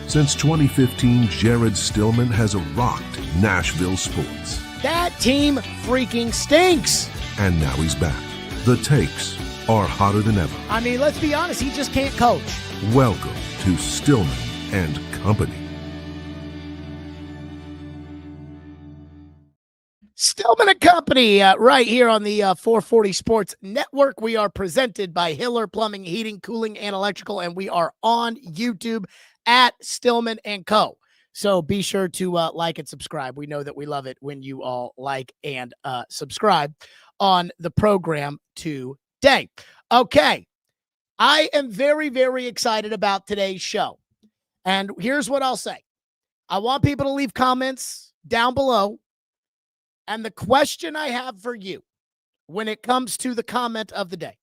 Since 2015, Jared Stillman has rocked Nashville sports. That team freaking stinks. And now he's back. The takes are hotter than ever. I mean, let's be honest, he just can't coach. Welcome to Stillman and Company. Stillman and Company, right here on the 440 Sports Network. We are presented by Hiller Plumbing, Heating, Cooling, and Electrical, and we are on YouTube at Stillman and Co. So be sure to like and subscribe. We know that we love it when you all like and subscribe on the program today. Okay, I am very, very excited about today's show. And here's what I'll say. I want people to leave comments down below. And the question I have for you when it comes to the comment of the day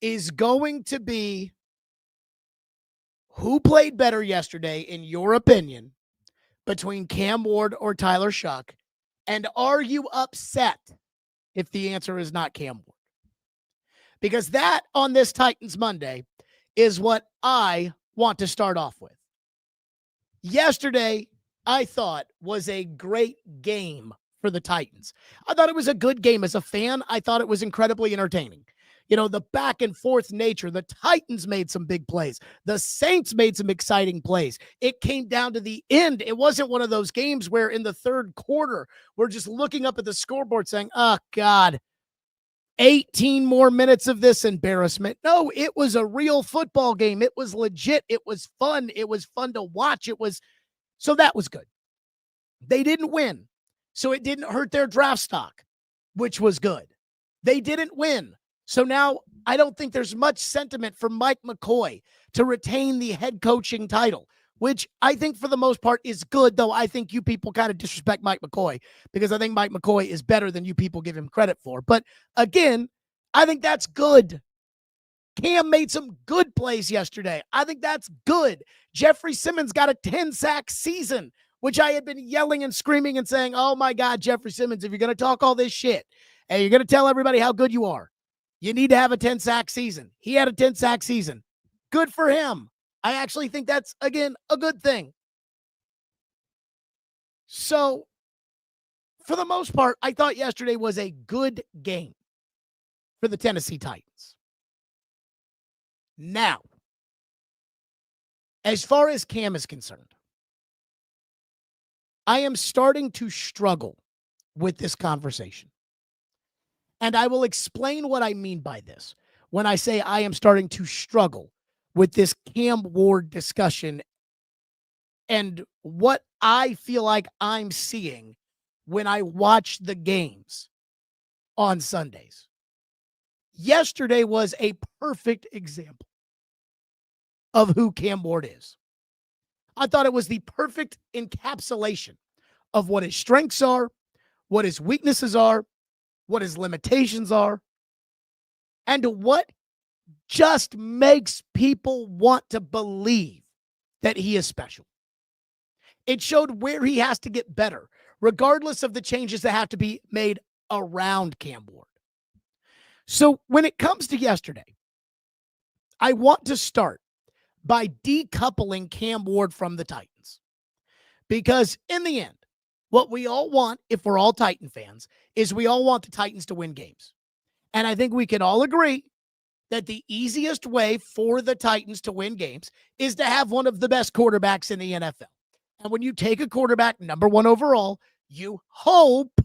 is going to be, who played better yesterday, in your opinion, between Cam Ward or Tyler Shough? And are you upset if the answer is not Cam Ward? Because that, on this Titans Monday, is what I want to start off with. Yesterday, I thought, was a great game for the Titans. I thought it was a good game. As a fan, I thought it was incredibly entertaining. You know, the back and forth nature. The Titans made some big plays. The Saints made some exciting plays. It came down to the end. It wasn't one of those games where in the third quarter, we're just looking up at the scoreboard saying, oh, God, 18 more minutes of this embarrassment. No, it was a real football game. It was legit. It was fun. It was fun to watch. So that was good. They didn't win, so it didn't hurt their draft stock, which was good. They didn't win. So now I don't think there's much sentiment for Mike McCoy to retain the head coaching title, which I think for the most part is good, though I think you people kind of disrespect Mike McCoy because I think Mike McCoy is better than you people give him credit for. But again, I think that's good. Cam made some good plays yesterday. I think that's good. Jeffrey Simmons got a 10-sack season, which I had been yelling and screaming and saying, oh my God, Jeffrey Simmons, if you're going to talk all this shit and you're going to tell everybody how good you are, you need to have a 10-sack season. He had a 10-sack season. Good for him. I actually think that's, again, a good thing. So, for the most part, I thought yesterday was a good game for the Tennessee Titans. Now, as far as Cam is concerned, I am starting to struggle with this conversation. And I will explain what I mean by this when I say I am starting to struggle with this Cam Ward discussion and what I feel like I'm seeing when I watch the games on Sundays. Yesterday was a perfect example of who Cam Ward is. I thought it was the perfect encapsulation of what his strengths are, what his weaknesses are, what his limitations are, and what just makes people want to believe that he is special. It showed where he has to get better, regardless of the changes that have to be made around Cam Ward. So when it comes to yesterday, I want to start by decoupling Cam Ward from the Titans. Because in the end, what we all want, if we're all Titan fans, is we all want the Titans to win games. And I think we can all agree that the easiest way for the Titans to win games is to have one of the best quarterbacks in the NFL. And when you take a quarterback number one overall, you hope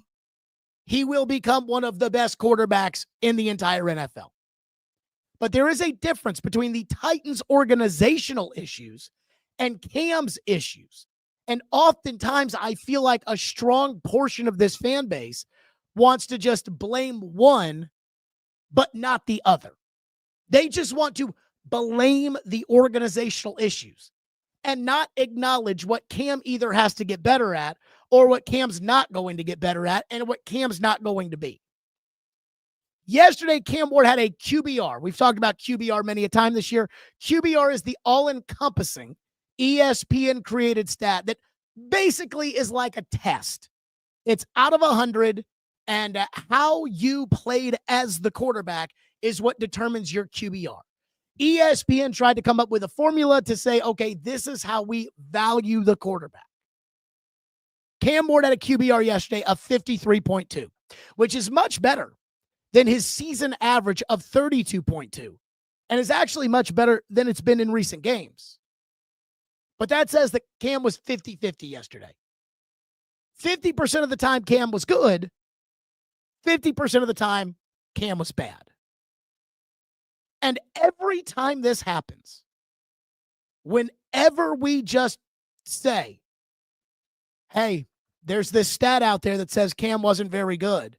he will become one of the best quarterbacks in the entire NFL. But there is a difference between the Titans' organizational issues and Cam's issues. And oftentimes I feel like a strong portion of this fan base wants to just blame one, but not the other. They just want to blame the organizational issues and not acknowledge what Cam either has to get better at or what Cam's not going to get better at and what Cam's not going to be. Yesterday, Cam Ward had a QBR. We've talked about QBR many a time this year. QBR is the all-encompassing ESPN-created stat that basically is like a test. It's out of 100, and how you played as the quarterback is what determines your QBR. ESPN tried to come up with a formula to say, okay, this is how we value the quarterback. Cam Ward had a QBR yesterday of 53.2, which is much better than his season average of 32.2, and is actually much better than it's been in recent games. But that says that Cam was 50-50 yesterday. 50% of the time Cam was good. 50% of the time Cam was bad. And every time this happens, whenever we just say, hey, there's this stat out there that says Cam wasn't very good,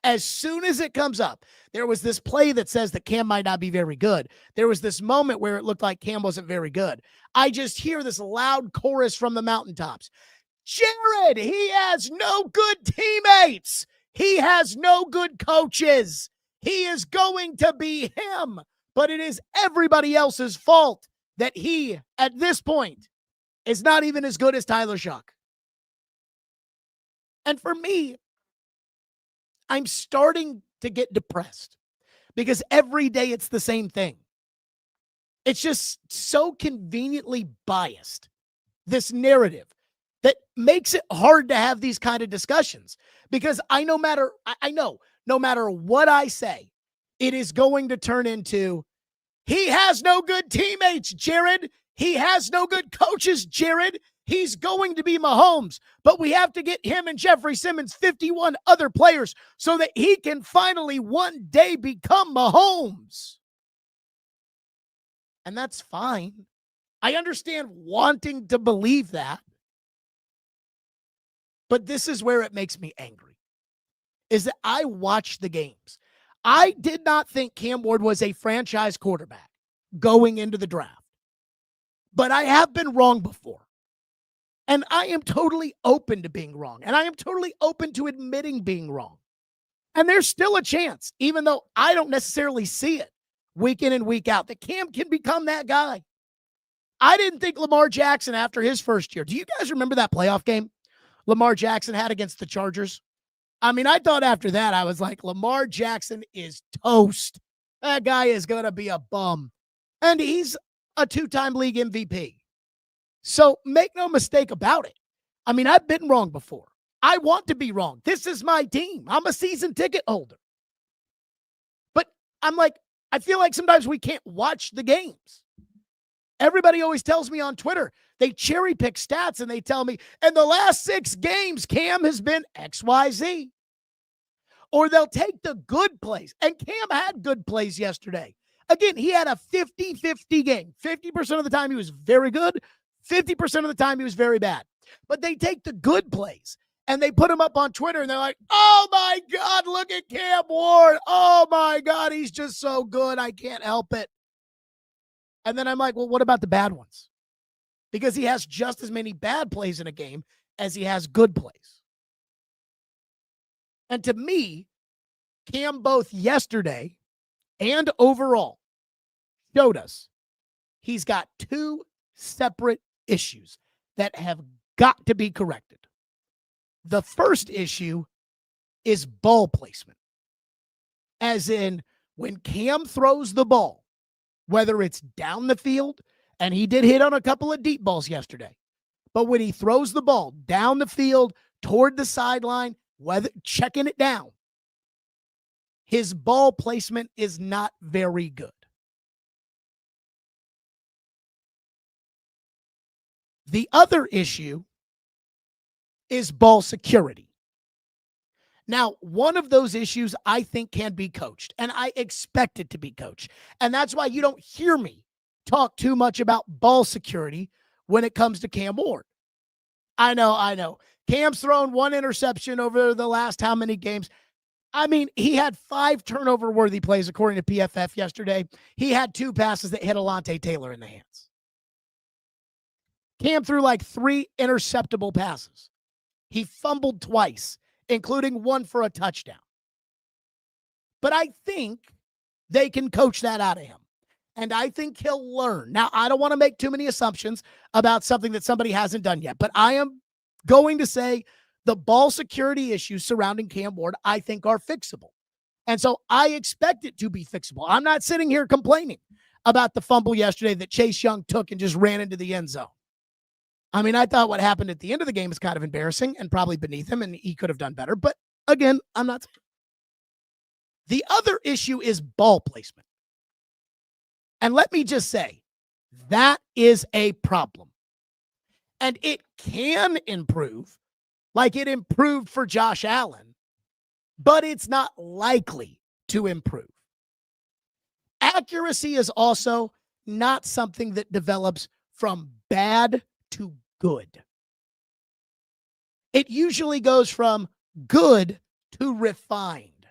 as soon as it comes up, there was this play that says that Cam might not be very good. There was this moment where it looked like Cam wasn't very good. I just hear this loud chorus from the mountaintops. Jared, he has no good teammates. He has no good coaches. He is going to be him. But it is everybody else's fault that he, at this point, is not even as good as Tyler Shough. And for me, I'm starting to get depressed because every day it's the same thing. It's just so conveniently biased, this narrative, that makes it hard to have these kind of discussions, because I know no matter what I say, it is going to turn into, he has no good teammates, Jared. He has no good coaches, Jared. He's going to be Mahomes, but we have to get him and Jeffrey Simmons, 51 other players, so that he can finally one day become Mahomes. And that's fine. I understand wanting to believe that. But this is where it makes me angry, is that I watched the games. I did not think Cam Ward was a franchise quarterback going into the draft, but I have been wrong before. And I am totally open to being wrong. And I am totally open to admitting being wrong. And there's still a chance, even though I don't necessarily see it week in and week out, that Cam can become that guy. I didn't think Lamar Jackson after his first year. Do you guys remember that playoff game Lamar Jackson had against the Chargers? I mean, I thought after that, I was like, Lamar Jackson is toast. That guy is going to be a bum. And he's a two-time league MVP. So make no mistake about it. I mean, I've been wrong before. I want to be wrong. This is my team. I'm a season ticket holder. But I'm like, I feel like sometimes we can't watch the games. Everybody always tells me on Twitter, they cherry pick stats and they tell me, in the last 6 games, Cam has been XYZ. Or they'll take the good plays. And Cam had good plays yesterday. Again, he had a 50-50 game. 50% of the time he was very good. 50% of the time he was very bad. But they take the good plays and they put him up on Twitter and they're like, oh my God, look at Cam Ward. Oh my God, he's just so good. I can't help it. And then I'm like, well, what about the bad ones? Because he has just as many bad plays in a game as he has good plays. And to me, Cam both yesterday and overall showed us he's got 2 separate issues that have got to be corrected. The first issue is ball placement. As in, when Cam throws the ball, whether it's down the field, and he did hit on a couple of deep balls yesterday, but when he throws the ball down the field, toward the sideline, whether checking it down, his ball placement is not very good. The other issue is ball security. Now, one of those issues I think can be coached, and I expect it to be coached. And that's why you don't hear me talk too much about ball security when it comes to Cam Ward. I know. Cam's thrown 1 interception over the last how many games? I mean, he had 5 turnover-worthy plays, according to PFF yesterday. He had 2 passes that hit Alontae Taylor in the hands. Cam threw like 3 interceptable passes. He fumbled twice, including 1 for a touchdown. But I think they can coach that out of him. And I think he'll learn. Now, I don't want to make too many assumptions about something that somebody hasn't done yet, but I am going to say the ball security issues surrounding Cam Ward, I think, are fixable. And so I expect it to be fixable. I'm not sitting here complaining. about the fumble yesterday that Chase Young took and just ran into the end zone. I mean, I thought what happened at the end of the game is kind of embarrassing and probably beneath him, and he could have done better. But again, I'm not. The other issue is ball placement. And let me just say, that is a problem. And it can improve, like it improved for Josh Allen, but it's not likely to improve. Accuracy is also not something that develops from bad to good. It usually goes from good to refined.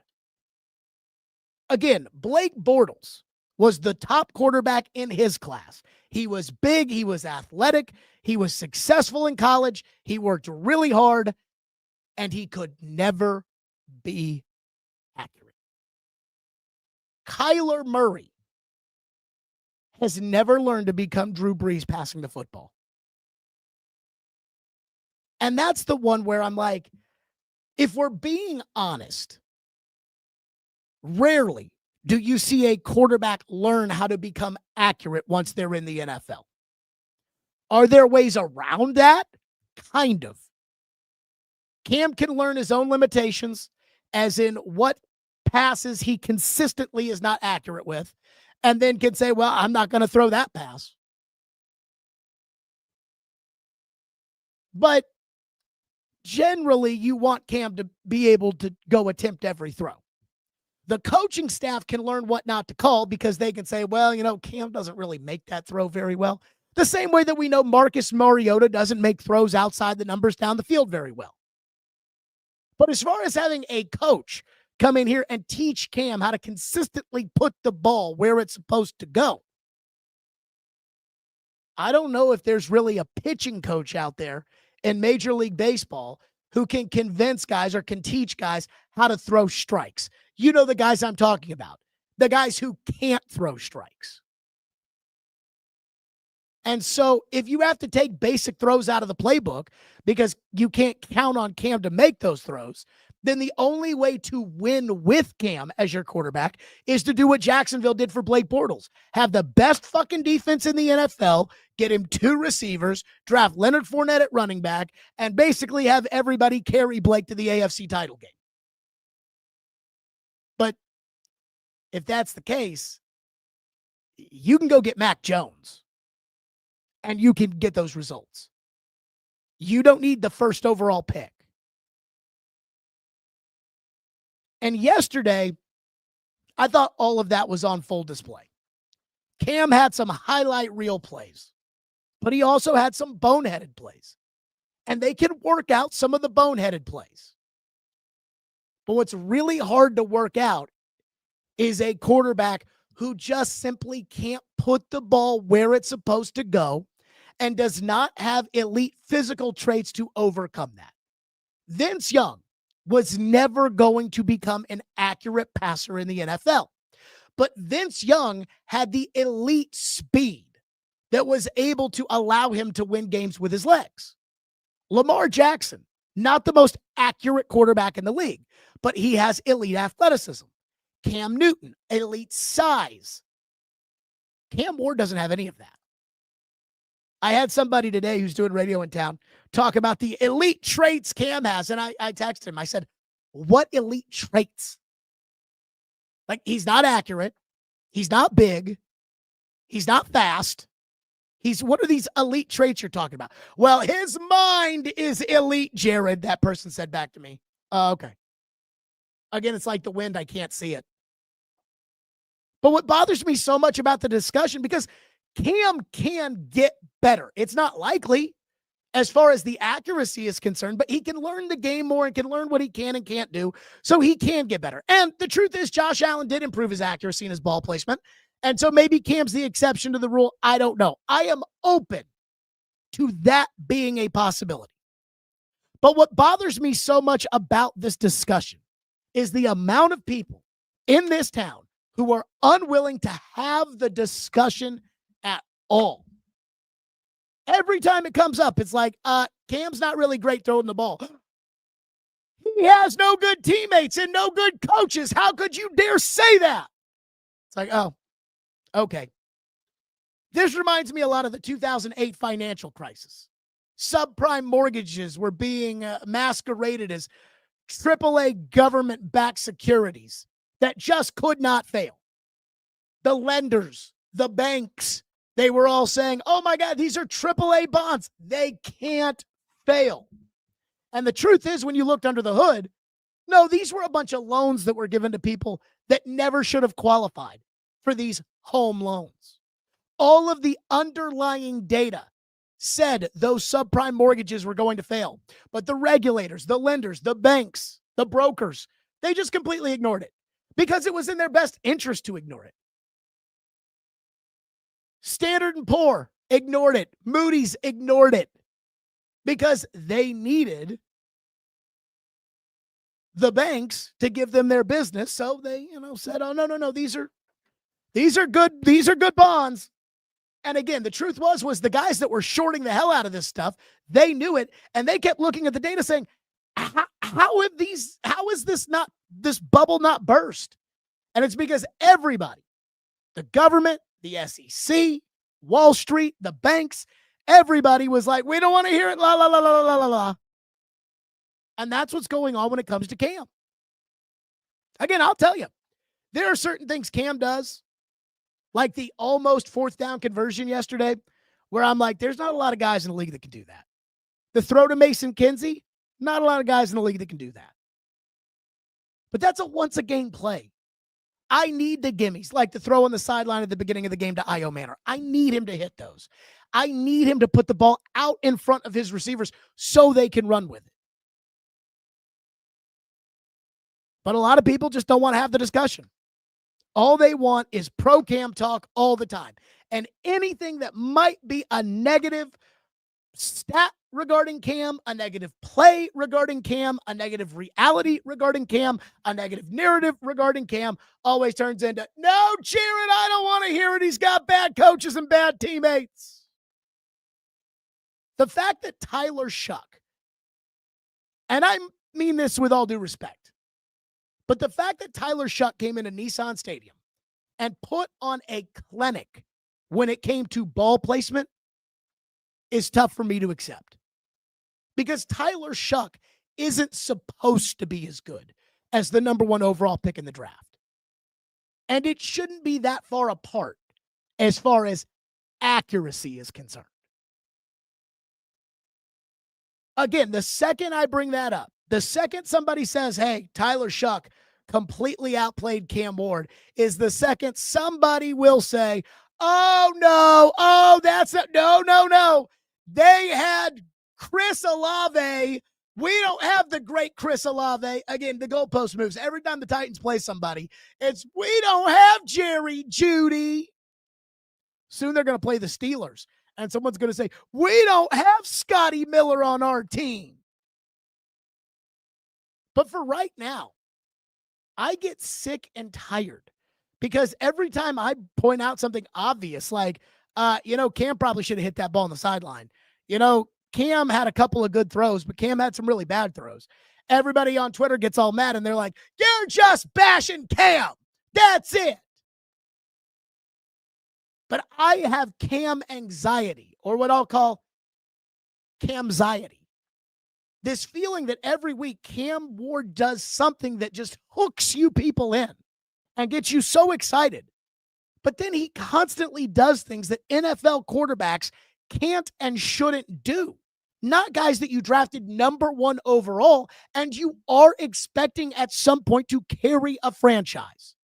Again, Blake Bortles was the top quarterback in his class. He was big, he was athletic, he was successful in college, he worked really hard, and he could never be accurate. Kyler Murray has never learned to become Drew Brees passing the football. And that's the one where I'm like, if we're being honest, rarely do you see a quarterback learn how to become accurate once they're in the NFL. Are there ways around that? Kind of. Cam can learn his own limitations, as in what passes he consistently is not accurate with, and then can say, well, I'm not going to throw that pass. But generally, you want Cam to be able to go attempt every throw. The coaching staff can learn what not to call because they can say, well, Cam doesn't really make that throw very well. The same way that we know Marcus Mariota doesn't make throws outside the numbers down the field very well. But as far as having a coach come in here and teach Cam how to consistently put the ball where it's supposed to go, I don't know if there's really a pitching coach out there in Major League Baseball who can convince guys or can teach guys how to throw strikes. You know the guys I'm talking about, the guys who can't throw strikes. And so if you have to take basic throws out of the playbook because you can't count on Cam to make those throws, then the only way to win with Cam as your quarterback is to do what Jacksonville did for Blake Bortles. Have the best fucking defense in the NFL, get him 2 receivers, draft Leonard Fournette at running back, and basically have everybody carry Blake to the AFC title game. But if that's the case, you can go get Mac Jones and you can get those results. You don't need the first overall pick. And yesterday, I thought all of that was on full display. Cam had some highlight reel plays, but he also had some boneheaded plays. And they can work out some of the boneheaded plays. But what's really hard to work out is a quarterback who just simply can't put the ball where it's supposed to go and does not have elite physical traits to overcome that. Vince Young was never going to become an accurate passer in the NFL. But Vince Young had the elite speed that was able to allow him to win games with his legs. Lamar Jackson, not the most accurate quarterback in the league, but he has elite athleticism. Cam Newton, elite size. Cam Ward doesn't have any of that. I had somebody today who's doing radio in town talk about the elite traits Cam has, and I texted him. I said, what elite traits? Like, he's not accurate. He's not big. He's not fast. What are these elite traits you're talking about? Well, his mind is elite, Jared, that person said back to me. Okay. Again, it's like the wind. I can't see it. But what bothers me so much about the discussion, because Cam can get better. It's not likely as far as the accuracy is concerned, but he can learn the game more and can learn what he can and can't do. So he can get better. And the truth is, Josh Allen did improve his accuracy and his ball placement. And so maybe Cam's the exception to the rule. I don't know. I am open to that being a possibility. But what bothers me so much about this discussion is the amount of people in this town who are unwilling to have the discussion at all. Every time it comes up, it's like, Cam's not really great throwing the ball. He has no good teammates and no good coaches. How could you dare say that? It's like, oh, okay. This reminds me a lot of the 2008 financial crisis. Subprime mortgages were being masqueraded as AAA government-backed securities that just could not fail. The lenders, the banks, they were all saying, oh my God, these are AAA bonds. They can't fail. And the truth is, when you looked under the hood, no, these were a bunch of loans that were given to people that never should have qualified for these home loans. All of the underlying data said those subprime mortgages were going to fail. But the regulators, the lenders, the banks, the brokers, they just completely ignored it because it was in their best interest to ignore it. Standard & Poor ignored it. Moody's ignored it because they needed the banks to give them their business. So they, said, oh, no, these are good bonds. And again, the truth was the guys that were shorting the hell out of this stuff, they knew it, and they kept looking at the data saying, how is this bubble not burst? And it's because everybody, the government, the SEC, Wall Street, the banks, everybody was like, we don't want to hear it, la, la, la, la, la, la, la. And that's what's going on when it comes to Cam. Again, I'll tell you, there are certain things Cam does, like the almost fourth down conversion yesterday, where I'm like, there's not a lot of guys in the league that can do that. The throw to Mason Kinsey, not a lot of guys in the league that can do that. But that's a once-a-game play. I need the gimmies, like the throw on the sideline at the beginning of the game to Io Manor. I need him to hit those. I need him to put the ball out in front of his receivers so they can run with it. But a lot of people just don't want to have the discussion. All they want is pro Cam talk all the time. And anything that might be a negative stat regarding Cam, a negative play regarding Cam, a negative reality regarding Cam, a negative narrative regarding Cam always turns into, no, Jared, I don't want to hear it. He's got bad coaches and bad teammates. The fact that Tyler Shough, and I mean this with all due respect, but the fact that Tyler Shough came into Nissan Stadium and put on a clinic when it came to ball placement is tough for me to accept. Because Tyler Shough isn't supposed to be as good as the number one overall pick in the draft. And it shouldn't be that far apart as far as accuracy is concerned. Again, the second I bring that up, the second somebody says, hey, Tyler Shough completely outplayed Cam Ward, is the second somebody will say, oh, no, no. They had Chris Olave. We don't have the great Chris Olave. Again, the goalpost moves. Every time the Titans play somebody, it's, we don't have Jerry Jeudy. Soon they're going to play the Steelers, and someone's going to say, we don't have Scotty Miller on our team. But for right now, I get sick and tired because every time I point out something obvious, like, Cam probably should have hit that ball on the sideline. Cam had a couple of good throws, but Cam had some really bad throws. Everybody on Twitter gets all mad and they're like, you're just bashing Cam. That's it. But I have Cam anxiety, or what I'll call Camxiety. This feeling that every week Cam Ward does something that just hooks you people in and gets you so excited. But then he constantly does things that NFL quarterbacks can't and shouldn't do. Not guys that you drafted number one overall and you are expecting at some point to carry a franchise.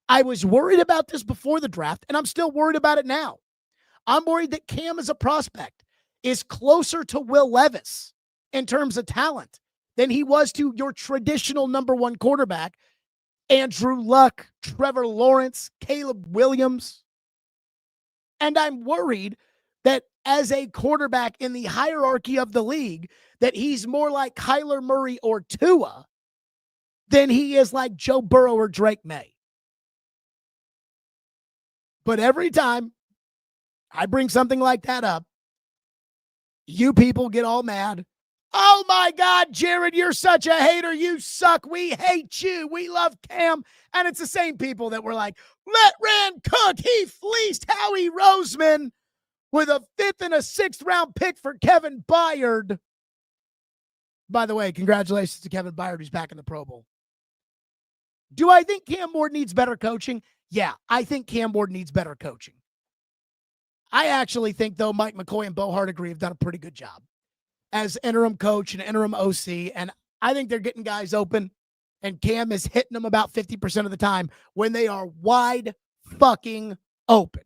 I was worried about this before the draft, and I'm still worried about it now. I'm worried that Cam as a prospect is closer to Will Levis in terms of talent than he was to your traditional number one quarterback, Andrew Luck, Trevor Lawrence, Caleb Williams. And I'm worried that as a quarterback in the hierarchy of the league, that he's more like Kyler Murray or Tua than he is like Joe Burrow or Drake May. But every time I bring something like that up, you people get all mad Oh my God, Jared, you're such a hater. You suck. We hate you. We love Cam. And it's the same people that were like, let Rand cook. He fleeced Howie Roseman with a 5th and a 6th round pick for Kevin Byard. By the way, congratulations to Kevin Byard, who's back in the Pro Bowl. Do I think Cam Ward needs better coaching? Yeah, I think Cam Ward needs better coaching. I actually think, though, Mike McCoy and Bo Hardigree have done a pretty good job as interim coach and interim OC, and I think they're getting guys open, and Cam is hitting them about 50% of the time when they are wide fucking open.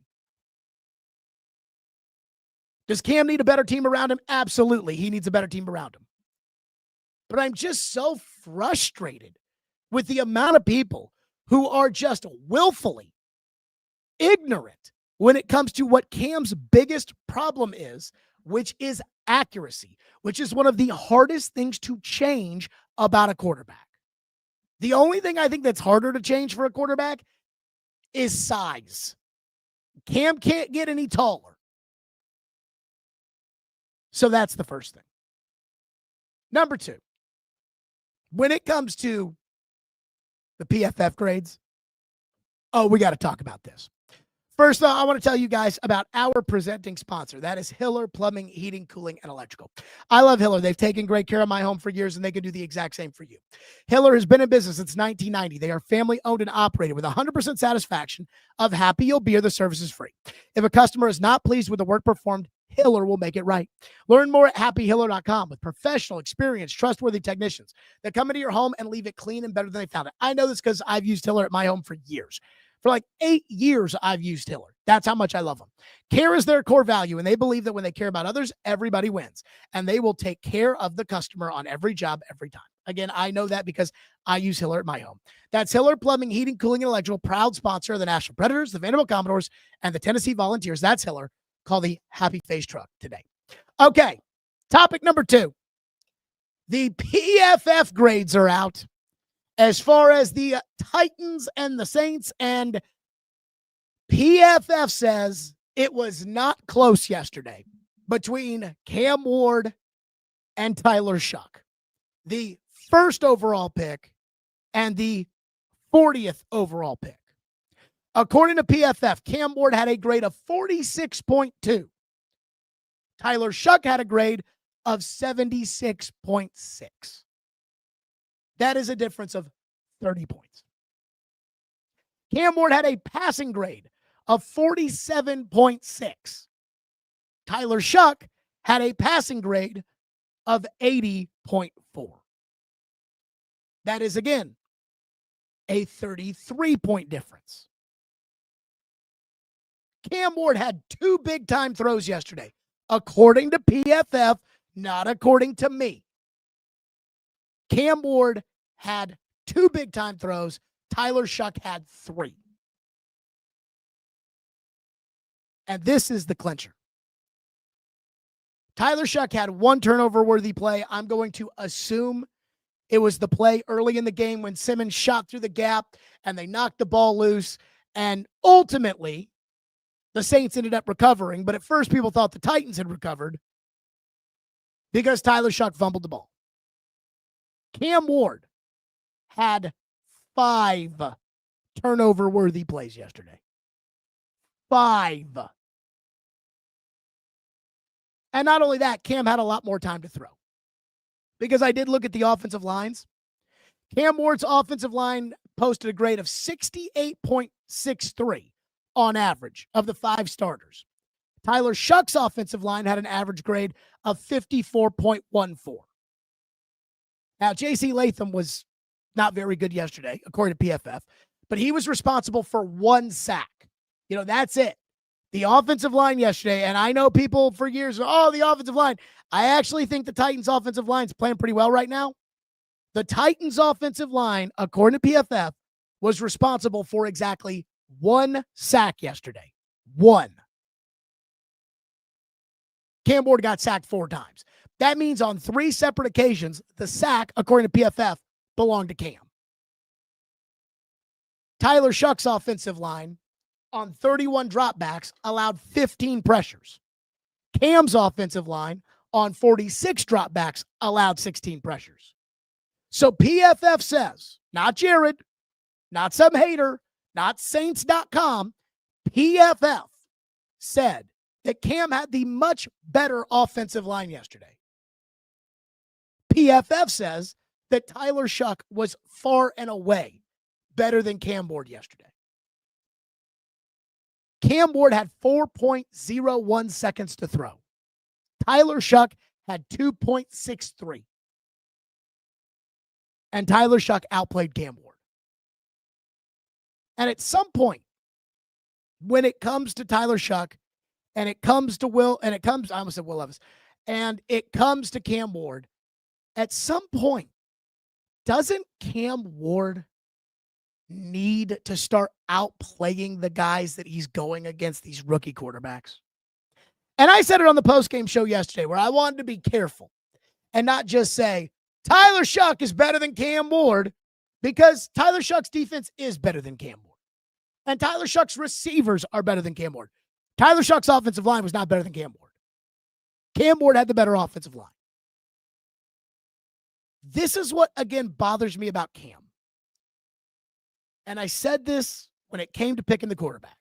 Does Cam need a better team around him? Absolutely, he needs a better team around him. But I'm just so frustrated with the amount of people who are just willfully ignorant when it comes to what Cam's biggest problem is, which is accuracy, which is one of the hardest things to change about a quarterback. The only thing I think that's harder to change for a quarterback is size. Cam can't get any taller. So that's the first thing. Number two, when it comes to the PFF grades, we got to talk about this. First, though, I want to tell you guys about our presenting sponsor. That is Hiller Plumbing, Heating, Cooling, and Electrical. I love Hiller. They've taken great care of my home for years, and they can do the exact same for you. Hiller has been in business since 1990. They are family-owned and operated with 100% satisfaction of happy you'll be or the service is free. If a customer is not pleased with the work performed, Hiller will make it right. Learn more at happyhiller.com with professional, experienced, trustworthy technicians that come into your home and leave it clean and better than they found it. I know this because I've used Hiller at my home for years. For like 8 years, I've used Hiller. That's how much I love them. Care is their core value, and they believe that when they care about others, everybody wins. And they will take care of the customer on every job, every time. Again, I know that because I use Hiller at my home. That's Hiller Plumbing, Heating, Cooling, and Electrical, proud sponsor of the National Predators, the Vanderbilt Commodores, and the Tennessee Volunteers. That's Hiller. Call the Happy Face Truck today. Okay, topic number 2. The PFF grades are out as far as the Titans and the Saints, and PFF says it was not close yesterday between Cam Ward and Tyler Shough, the first overall pick and the 40th overall pick. According to PFF, Cam Ward had a grade of 46.2. Tyler Shough had a grade of 76.6. That is a difference of 30 points. Cam Ward had a passing grade of 47.6. Tyler Shough had a passing grade of 80.4. That is, again, a 33-point difference. Cam Ward had 2 big-time throws yesterday, according to PFF, not according to me. Cam Ward had 2 big-time throws. Tyler Shough had 3. And this is the clincher. Tyler Shough had 1 turnover-worthy play. I'm going to assume it was the play early in the game when Simmons shot through the gap and they knocked the ball loose. And ultimately, the Saints ended up recovering. But at first, people thought the Titans had recovered because Tyler Shough fumbled the ball. Cam Ward had 5 turnover-worthy plays yesterday. 5. And not only that, Cam had a lot more time to throw. Because I did look at the offensive lines. Cam Ward's offensive line posted a grade of 68.63 on average of the 5 starters. Tyler Shough's offensive line had an average grade of 54.14. Now, J.C. Latham was not very good yesterday, according to PFF, but he was responsible for 1 sack. You know, that's it. The offensive line yesterday, and I know people for years, the offensive line. I actually think the Titans' offensive line is playing pretty well right now. The Titans' offensive line, according to PFF, was responsible for exactly 1 sack yesterday. 1. Cam Ward got sacked 4 times. That means on 3 separate occasions, the sack, according to PFF, belonged to Cam. Tyler Shough's offensive line, on 31 dropbacks, allowed 15 pressures. Cam's offensive line, on 46 dropbacks allowed 16 pressures. So PFF says, not Jared, not some hater, not Saints.com, PFF said that Cam had the much better offensive line yesterday. PFF says that Tyler Shough was far and away better than Cam Ward yesterday. Cam Ward had 4.01 seconds to throw. Tyler Shough had 2.63. And Tyler Shough outplayed Cam Ward. And at some point, when it comes to Tyler Shough, and it comes to I almost said Will Levis, and it comes to Cam Ward, at some point, doesn't Cam Ward need to start outplaying the guys that he's going against, these rookie quarterbacks? And I said it on the postgame show yesterday, where I wanted to be careful and not just say, Tyler Shough is better than Cam Ward, because Tyler Shough's defense is better than Cam Ward. And Tyler Shough's receivers are better than Cam Ward. Tyler Shough's offensive line was not better than Cam Ward. Cam Ward had the better offensive line. This is what, again, bothers me about Cam. And I said this when it came to picking the quarterback.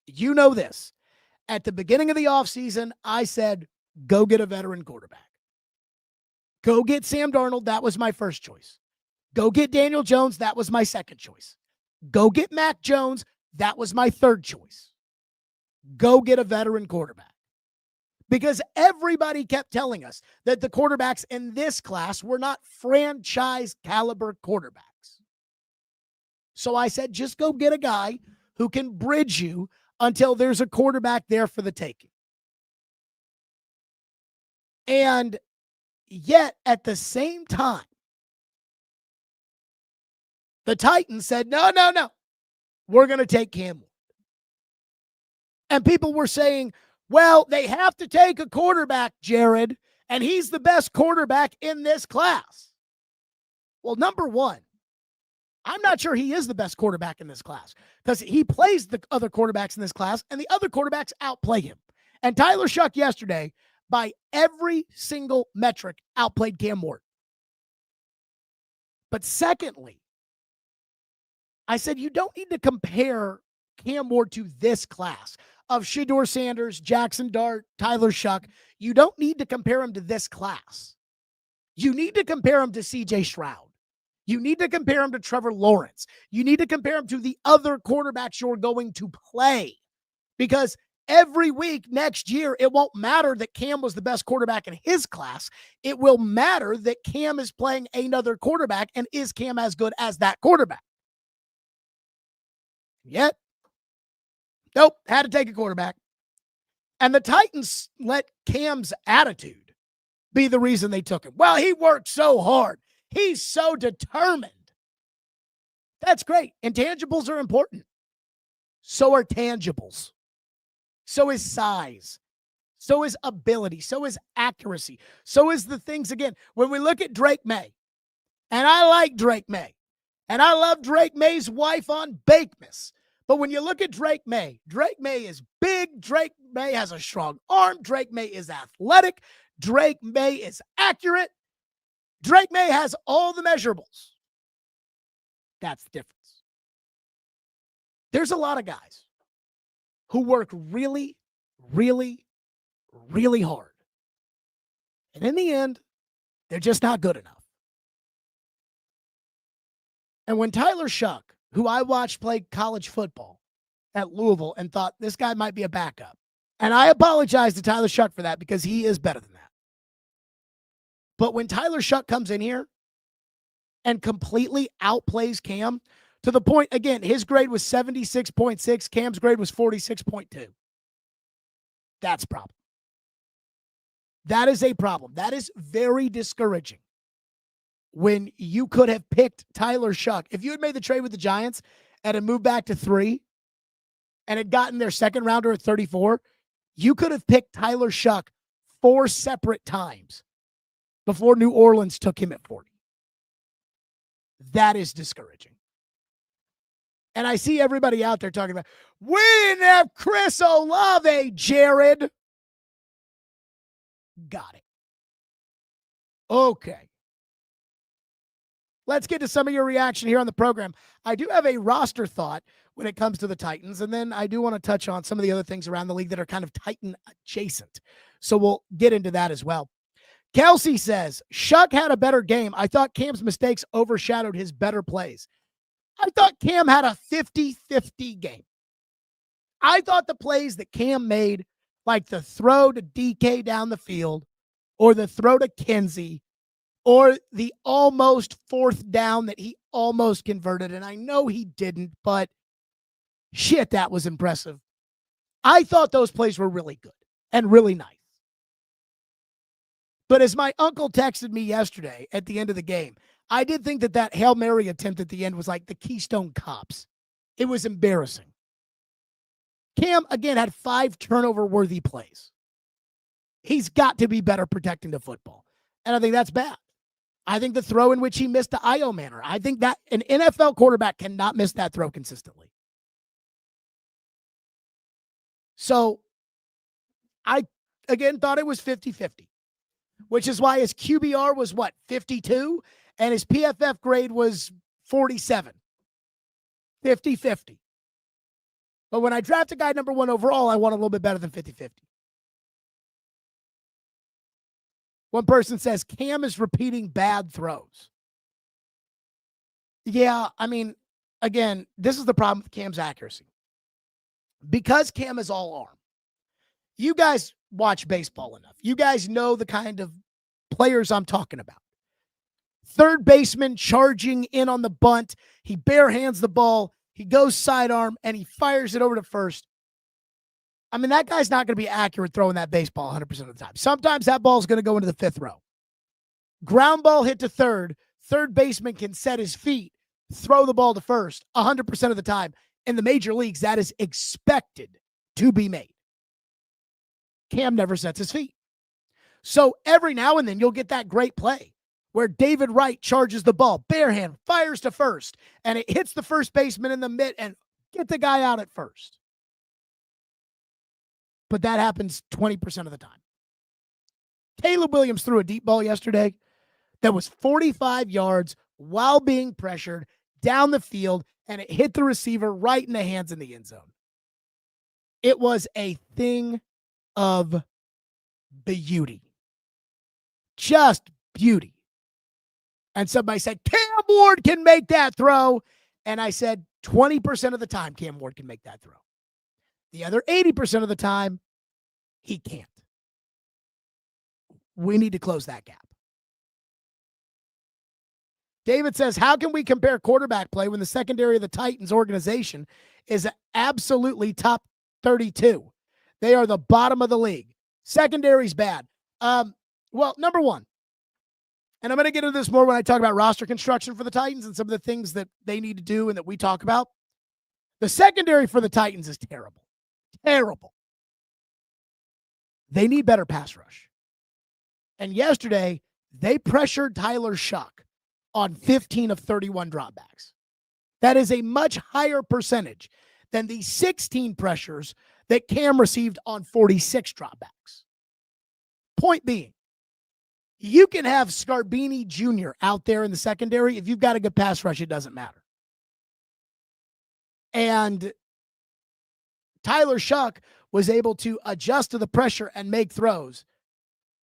You know this. At the beginning of the offseason, I said, go get a veteran quarterback. Go get Sam Darnold. That was my first choice. Go get Daniel Jones. That was my second choice. Go get Mac Jones. That was my third choice. Go get a veteran quarterback. Because everybody kept telling us that the quarterbacks in this class were not franchise caliber quarterbacks. So I said, just go get a guy who can bridge you until there's a quarterback there for the taking. And yet, at the same time, the Titans said, no, we're going to take Cam Ward. And people were saying, well, they have to take a quarterback, Jared, and he's the best quarterback in this class. Well, number one, I'm not sure he is the best quarterback in this class, because he plays the other quarterbacks in this class, and the other quarterbacks outplay him. And Tyler Shough yesterday, by every single metric, outplayed Cam Ward. But secondly, I said you don't need to compare Cam Ward to this class of Shedeur Sanders, Jackson Dart, Tyler Shough. You don't need to compare him to this class. You need to compare him to C.J. Stroud. You need to compare him to Trevor Lawrence. You need to compare him to the other quarterbacks you're going to play. Because every week next year, it won't matter that Cam was the best quarterback in his class. It will matter that Cam is playing another quarterback, and is Cam as good as that quarterback? Yet, nope, had to take a quarterback. And the Titans let Cam's attitude be the reason they took him. Well, he worked so hard. He's so determined. That's great. Intangibles are important. So are tangibles. So is size. So is ability. So is accuracy. So is the things, again, when we look at Drake May, and I like Drake May, and I love Drake May's wife on Bakemas. But when you look at Drake May is big. Drake May has a strong arm. Drake May is athletic. Drake May is accurate. Drake May has all the measurables. That's the difference. There's a lot of guys who work really, really, really hard. And in the end, they're just not good enough. And when Tyler Shough, who I watched play college football at Louisville and thought this guy might be a backup, and I apologize to Tyler Shough for that, because he is better than that. But when Tyler Shough comes in here and completely outplays Cam, to the point, again, his grade was 76.6, Cam's grade was 46.2. That's a problem. That is a problem. That is very discouraging. When you could have picked Tyler Shough, if you had made the trade with the Giants and had moved back to 3 and had gotten their second rounder at 34, you could have picked Tyler Shough 4 separate times before New Orleans took him at 40. That is discouraging. And I see everybody out there talking about, we didn't have Chris Olave, Jared. Got it. Okay. Let's get to some of your reaction here on the program. I do have a roster thought when it comes to the Titans, and then I do want to touch on some of the other things around the league that are kind of Titan adjacent. So we'll get into that as well. Kelsey says, Shough had a better game. I thought Cam's mistakes overshadowed his better plays. I thought Cam had a 50-50 game. I thought the plays that Cam made, like the throw to DK down the field or the throw to Kenzie, or the almost fourth down that he almost converted, and I know he didn't, but shit, that was impressive. I thought those plays were really good and really nice. But as my uncle texted me yesterday at the end of the game, I did think that Hail Mary attempt at the end was like the Keystone Cops. It was embarrassing. Cam, again, had 5 turnover-worthy plays. He's got to be better protecting the football, and I think that's bad. I think the throw in which he missed to Io Manor, I think that an NFL quarterback cannot miss that throw consistently. So I, again, thought it was 50-50, which is why his QBR was, 52? And his PFF grade was 47. 50-50. But when I draft a guy number 1 overall, I want a little bit better than 50-50. One person says, Cam is repeating bad throws. Yeah, I mean, again, this is the problem with Cam's accuracy. Because Cam is all arm, you guys watch baseball enough. You guys know the kind of players I'm talking about. Third baseman charging in on the bunt. He bare hands the ball. He goes sidearm, and he fires it over to first. I mean, that guy's not going to be accurate throwing that baseball 100% of the time. Sometimes that ball is going to go into the 5th row. Ground ball hit to third. Third baseman can set his feet, throw the ball to first 100% of the time. In the major leagues, that is expected to be made. Cam never sets his feet. So every now and then you'll get that great play where David Wright charges the ball, bare hand, fires to first, and it hits the first baseman in the mid and get the guy out at first. But that happens 20% of the time. Caleb Williams threw a deep ball yesterday that was 45 yards while being pressured down the field, and it hit the receiver right in the hands in the end zone. It was a thing of beauty. Just beauty. And somebody said, Cam Ward can make that throw. And I said, 20% of the time, Cam Ward can make that throw. The other 80% of the time, he can't. We need to close that gap. David says, how can we compare quarterback play when the secondary of the Titans organization is absolutely top 32? They are the bottom of the league. Secondary's bad. Well, number one, and I'm going to get into this more when I talk about roster construction for the Titans and some of the things that they need to do and that we talk about. The secondary for the Titans is terrible. Terrible. They need better pass rush. And yesterday, they pressured Tyler Shough on 15 of 31 dropbacks. That is a much higher percentage than the 16 pressures that Cam received on 46 dropbacks. Point being, you can have Scarbini Jr. out there in the secondary. If you've got a good pass rush, it doesn't matter. And Tyler Shough was able to adjust to the pressure and make throws.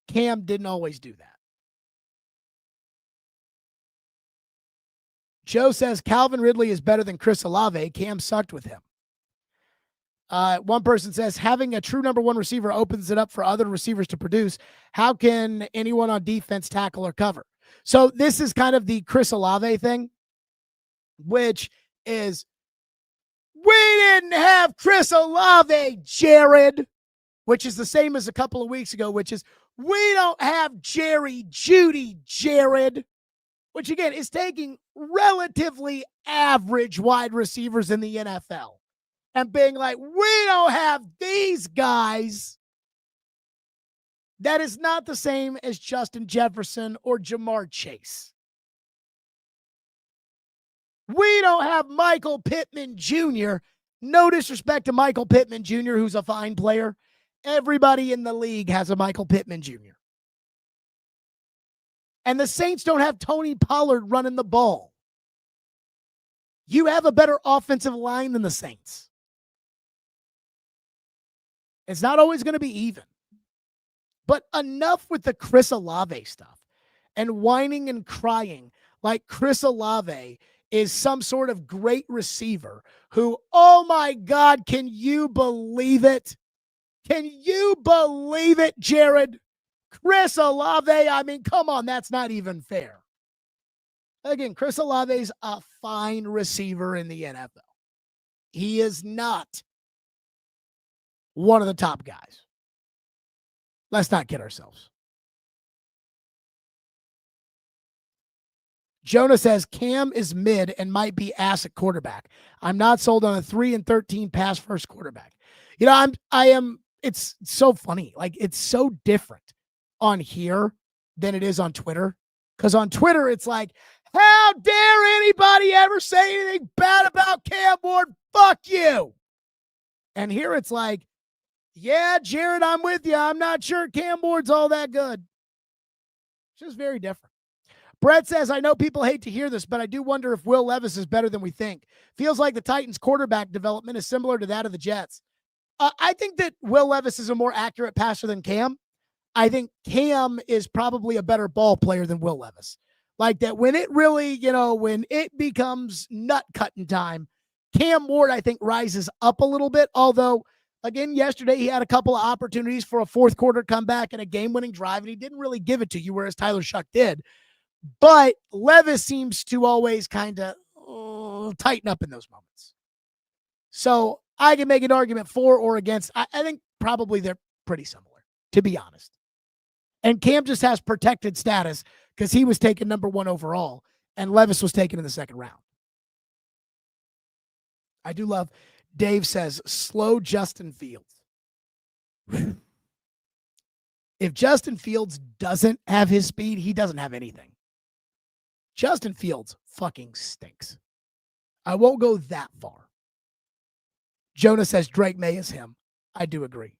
Cam didn't always do that. Joe says Calvin Ridley is better than Chris Olave. Cam sucked with him. One person says having a true number one receiver opens it up for other receivers to produce. How can anyone on defense tackle or cover? So this is kind of the Chris Olave thing, which is we didn't have Chris Olave, Jared, which is the same as a couple of weeks ago, which is we don't have Jerry Jeudy, Jared, which again is taking relatively average wide receivers in the NFL and being like, we don't have these guys. That is not the same as Justin Jefferson or Jamar Chase. We don't have Michael Pittman Jr. No disrespect to Michael Pittman Jr., who's a fine player. Everybody in the league has a Michael Pittman Jr. And the Saints don't have Tony Pollard running the ball. You have a better offensive line than the Saints. It's not always going to be even. But enough with the Chris Olave stuff and whining and crying like Chris Olave is some sort of great receiver who, oh my God, can you believe it? Can you believe it, Jared? Chris Olave, I mean, come on, that's not even fair. Again, Chris Olave's a fine receiver in the NFL. He is not one of the top guys. Let's not kid ourselves. Jonah says Cam is mid and might be ass at quarterback. I'm not sold on a 3-13 pass first quarterback. You know, I am. It's so funny. Like, it's so different on here than it is on Twitter. Because on Twitter, it's like, how dare anybody ever say anything bad about Cam Ward? Fuck you. And here it's like, yeah, Jared, I'm with you. I'm not sure Cam Ward's all that good. It's just very different. Brett says, I know people hate to hear this, but I do wonder if Will Levis is better than we think. Feels like the Titans' quarterback development is similar to that of the Jets. I think that Will Levis is a more accurate passer than Cam. I think Cam is probably a better ball player than Will Levis. Like that when it really, when it becomes nut cutting time, Cam Ward, I think, rises up a little bit. Although, again, yesterday he had a couple of opportunities for a fourth quarter comeback and a game-winning drive, and he didn't really give it to you, whereas Tyler Shough did. But Levis seems to always kind of tighten up in those moments. So I can make an argument for or against. I think probably they're pretty similar, to be honest. And Cam just has protected status because he was taken number 1 overall, and Levis was taken in the second round. I do love, Dave says, slow Justin Fields. If Justin Fields doesn't have his speed, he doesn't have anything. Justin Fields fucking stinks. I won't go that far. Jonah says Drake May is him. I do agree.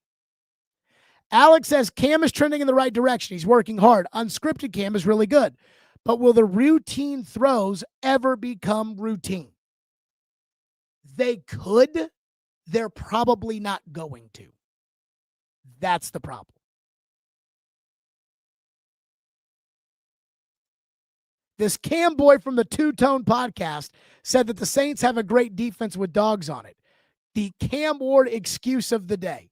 Alex says Cam is trending in the right direction. He's working hard. Unscripted Cam is really good. But will the routine throws ever become routine? They could. They're probably not going to. That's the problem. This Cam boy from the Two Tone podcast said that the Saints have a great defense with dogs on it. The Cam Ward excuse of the day.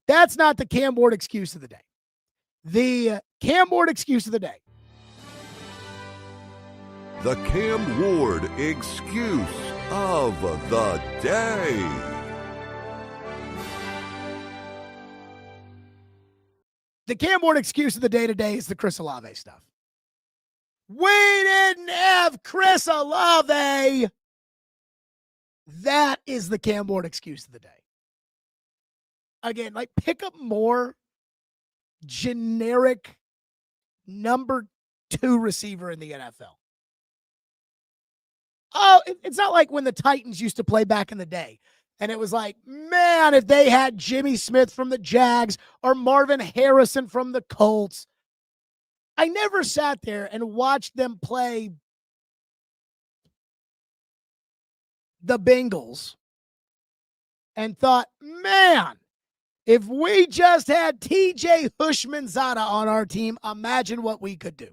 That's not the Cam Ward excuse of the day. The Cam Ward excuse of the day. The Cam Ward excuse of the day. The Cam Ward excuse of the day today is the Chris Olave stuff. We didn't have Chris Olave. That is the Cam Ward excuse of the day. Again, like, pick up more generic number 2 receiver in the NFL. Oh, it's not like when the Titans used to play back in the day. And it was like, man, if they had Jimmy Smith from the Jags or Marvin Harrison from the Colts. I never sat there and watched them play the Bengals and thought, man, if we just had TJ Hushmanzada on our team, imagine what we could do.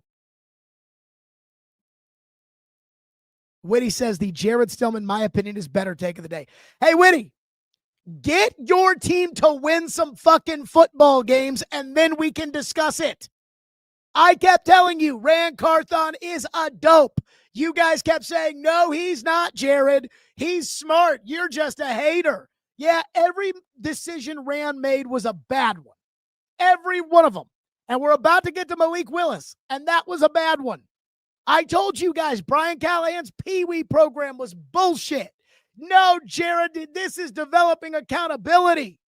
Whitty says the Jared Stillman, my opinion, is better take of the day. Hey, Whitty, get your team to win some fucking football games, and then we can discuss it. I kept telling you, Rand Carthon is a dope. You guys kept saying, no, he's not, Jared. He's smart. You're just a hater. Yeah, every decision Rand made was a bad one. Every one of them. And we're about to get to Malik Willis, and that was a bad one. I told you guys, Brian Callahan's Pee-wee program was bullshit. No, Jared, this is developing accountability.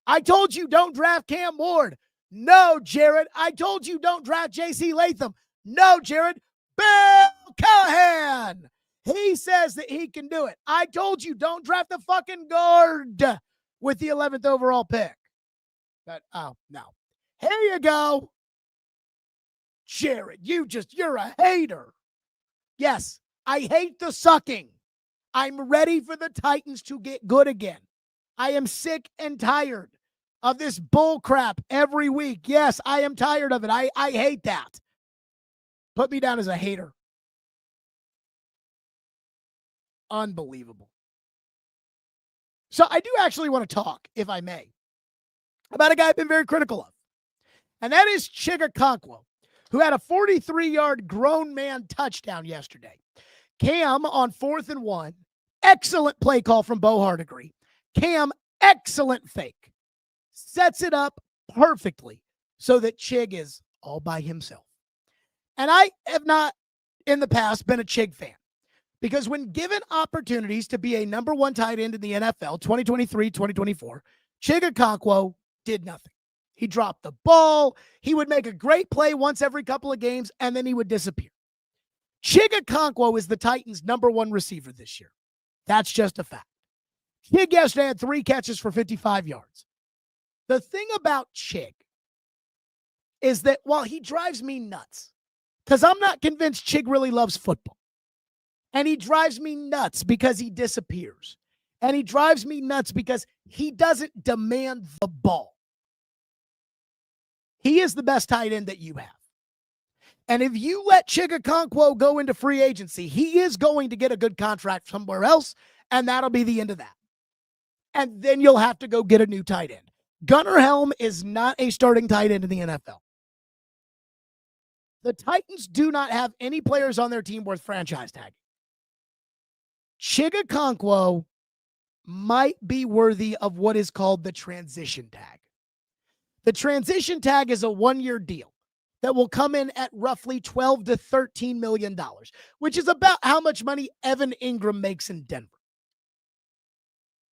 I told you don't draft Cam Ward. No, Jared. I told you don't draft J.C. Latham. No, Jared. Bill Callahan. He says that he can do it. I told you don't draft the fucking guard with the 11th overall pick. But, oh, no. Here you go. Jared, you're a hater. Yes, I hate the sucking. I'm ready for the Titans to get good again. I am sick and tired of this bull crap every week. Yes, I am tired of it. I hate that. Put me down as a hater. Unbelievable. So I do actually want to talk, if I may, about a guy I've been very critical of. And that is Shough, who had a 43-yard grown man touchdown yesterday. Cam on 4th and 1. Excellent play call from Bo Hardigree. Cam, excellent fake. Sets it up perfectly so that Chig is all by himself. And I have not, in the past, been a Chig fan. Because when given opportunities to be a number one tight end in the NFL, 2023, 2024, Shough did nothing. He dropped the ball. He would make a great play once every couple of games, and then he would disappear. Shough is the Titans' number one receiver this year. That's just a fact. Chig yesterday had 3 catches for 55 yards. The thing about Chig is that while he drives me nuts, because I'm not convinced Chig really loves football, and he drives me nuts because he disappears, and he drives me nuts because he doesn't demand the ball. He is the best tight end that you have. And if you let Shough go into free agency, he is going to get a good contract somewhere else, and that'll be the end of that. And then you'll have to go get a new tight end. Gunnar Helm is not a starting tight end in the NFL. The Titans do not have any players on their team worth franchise tagging. Shough might be worthy of what is called the transition tag. The transition tag is a 1-year deal that will come in at roughly $12 to $13 million, which is about how much money Evan Ingram makes in Denver.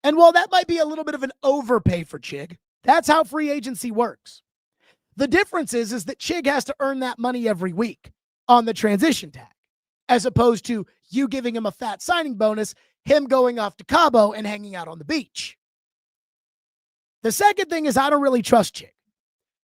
And while that might be a little bit of an overpay for Chig, that's how free agency works. The difference is that Chig has to earn that money every week on the transition tag, as opposed to you giving him a fat signing bonus, him going off to Cabo and hanging out on the beach. The second thing is I don't really trust Chig.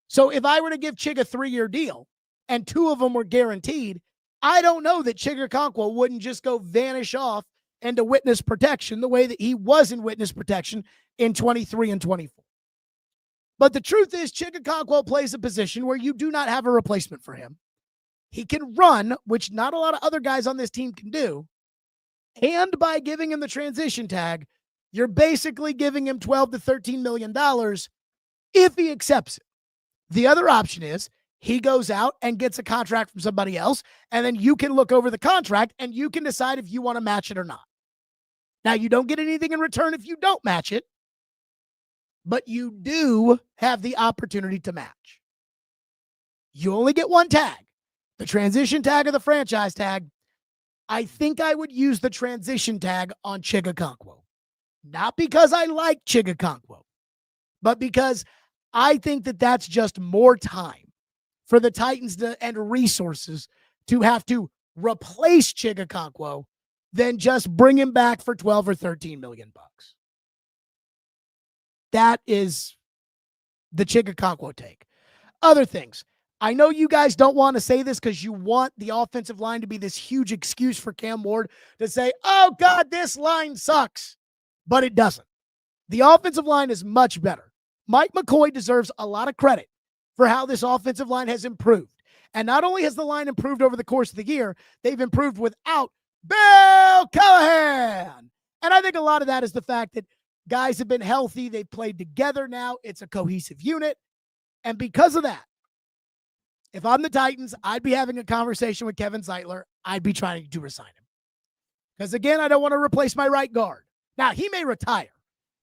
So if I were to give Chig a 3-year deal and 2 of them were guaranteed, I don't know that Shough wouldn't just go vanish off into witness protection the way that he was in witness protection in 23 and 24. But the truth is Shough plays a position where you do not have a replacement for him. He can run, which not a lot of other guys on this team can do. And by giving him the transition tag, you're basically giving him $12 to $13 million if he accepts it. The other option is he goes out and gets a contract from somebody else, and then you can look over the contract and you can decide if you want to match it or not. Now, you don't get anything in return if you don't match it, but you do have the opportunity to match. You only get one tag, the transition tag or the franchise tag. I think I would use the transition tag on Shough. Not because I like Shough, but because I think that that's just more time for the Titans and resources to have to replace Shough than just bring him back for 12 or 13 million bucks. That is the Shough take. Other things. I know you guys don't want to say this because you want the offensive line to be this huge excuse for Cam Ward to say, oh, God, this line sucks. But it doesn't. The offensive line is much better. Mike McCoy deserves a lot of credit for how this offensive line has improved. And not only has the line improved over the course of the year, they've improved without Bill Callahan. And I think a lot of that is the fact that guys have been healthy. They've played together now. It's a cohesive unit. And because of that, if I'm the Titans, I'd be having a conversation with Kevin Zeitler. I'd be trying to resign him. Because, again, I don't want to replace my right guard. Now, he may retire.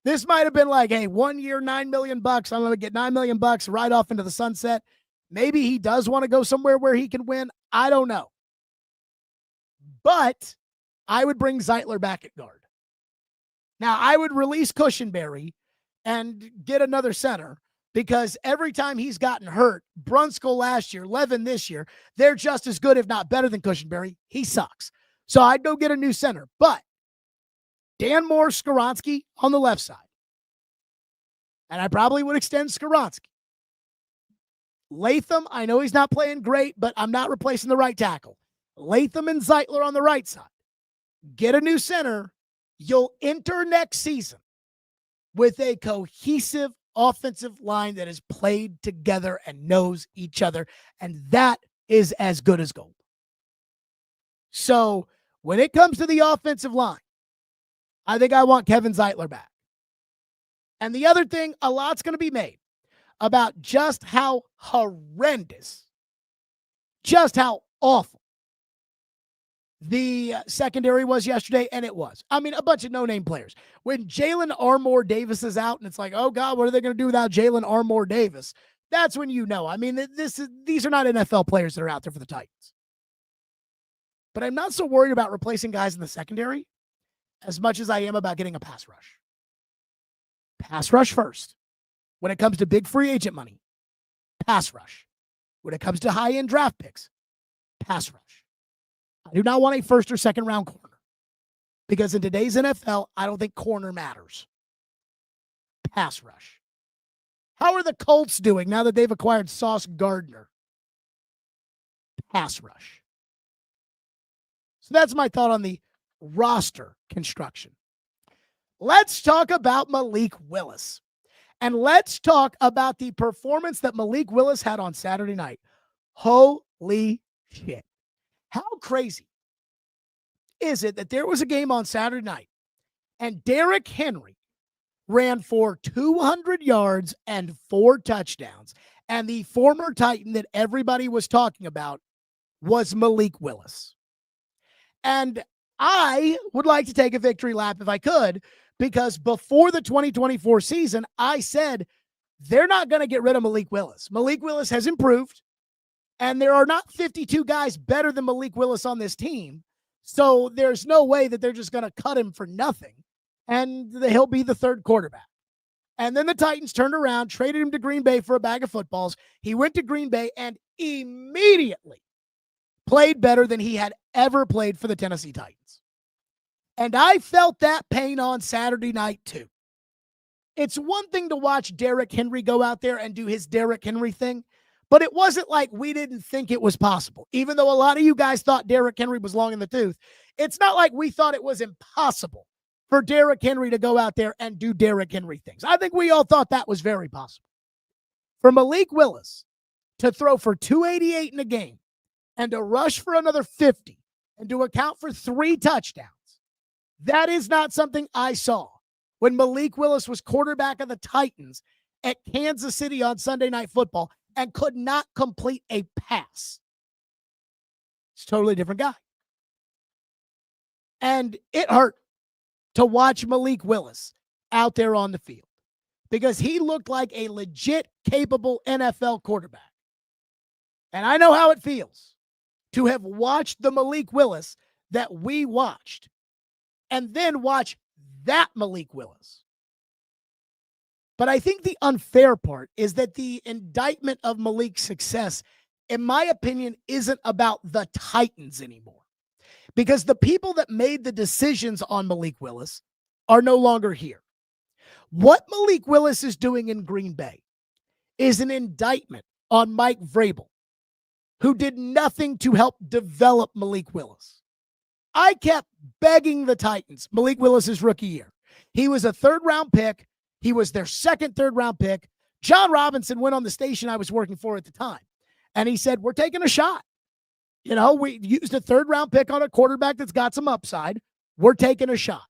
This might have been like, hey, 1 year, $9 million. I'm going to get $9 million right off into the sunset. Maybe he does want to go somewhere where he can win. I don't know. But I would bring Zeitler back at guard. Now, I would release Cushenberry and get another center because every time he's gotten hurt, Brunskill last year, Levin this year, they're just as good, if not better than Cushenberry. He sucks. So I'd go get a new center. But Dan Moore, Skoronski on the left side. And I probably would extend Skoronski. Latham, I know he's not playing great, but I'm not replacing the right tackle. Latham and Zeitler on the right side. Get a new center. You'll enter next season with a cohesive offensive line that is played together and knows each other, and that is as good as gold. So when it comes to the offensive line, I think I want Kevin Zeitler back. And the other thing, a lot's going to be made about just how horrendous, just how awful the secondary was yesterday, and it was. I mean, a bunch of no-name players. When Jalen Armour Davis is out, and it's like, oh, God, what are they going to do without Jalen Armour Davis? That's when you know. I mean, these are not NFL players that are out there for the Titans. But I'm not so worried about replacing guys in the secondary as much as I am about getting a pass rush. Pass rush first. When it comes to big free agent money, pass rush. When it comes to high-end draft picks, pass rush. I do not want a first or second round corner because in today's NFL, I don't think corner matters. Pass rush. How are the Colts doing now that they've acquired Sauce Gardner? Pass rush. So that's my thought on the roster construction. Let's talk about Malik Willis. And let's talk about the performance that Malik Willis had on Saturday night. Holy shit. How crazy is it that there was a game on Saturday night and Derrick Henry ran for 200 yards and 4 touchdowns, and the former Titan that everybody was talking about was Malik Willis? And I would like to take a victory lap if I could, because before the 2024 season, I said they're not going to get rid of Malik Willis. Malik Willis has improved. And there are not 52 guys better than Malik Willis on this team. So there's no way that they're just going to cut him for nothing. And he'll be the third quarterback. And then the Titans turned around, traded him to Green Bay for a bag of footballs. He went to Green Bay and immediately played better than he had ever played for the Tennessee Titans. And I felt that pain on Saturday night too. It's one thing to watch Derrick Henry go out there and do his Derrick Henry thing. But it wasn't like we didn't think it was possible. Even though a lot of you guys thought Derrick Henry was long in the tooth, it's not like we thought it was impossible for Derrick Henry to go out there and do Derrick Henry things. I think we all thought that was very possible. For Malik Willis to throw for 288 in a game and to rush for another 50 and to account for 3 touchdowns, that is not something I saw when Malik Willis was quarterback of the Titans at Kansas City on Sunday Night Football and could not complete a pass. It's a totally different guy. And it hurt to watch Malik Willis out there on the field because he looked like a legit, capable NFL quarterback. And I know how it feels to have watched the Malik Willis that we watched and then watch that Malik Willis. But I think the unfair part is that the indictment of Malik's success, in my opinion, isn't about the Titans anymore. Because the people that made the decisions on Malik Willis are no longer here. What Malik Willis is doing in Green Bay is an indictment on Mike Vrabel, who did nothing to help develop Malik Willis. I kept begging the Titans, Malik Willis' rookie year. He was a third-round pick. He was their second third-round pick. John Robinson went on the station I was working for at the time, and he said, we're taking a shot. You know, we used a third-round pick on a quarterback that's got some upside. We're taking a shot.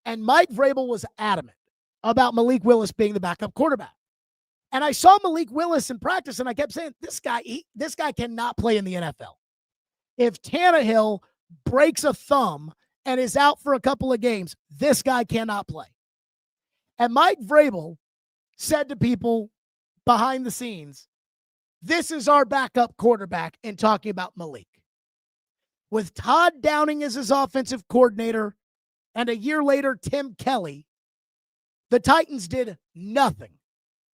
And Mike Vrabel was adamant about Malik Willis being the backup quarterback. And I saw Malik Willis in practice, and I kept saying, this guy cannot play in the NFL. If Tannehill breaks a thumb and is out for a couple of games, this guy cannot play. And Mike Vrabel said to people behind the scenes, this is our backup quarterback, in talking about Malik. With Todd Downing as his offensive coordinator and a year later, Tim Kelly, the Titans did nothing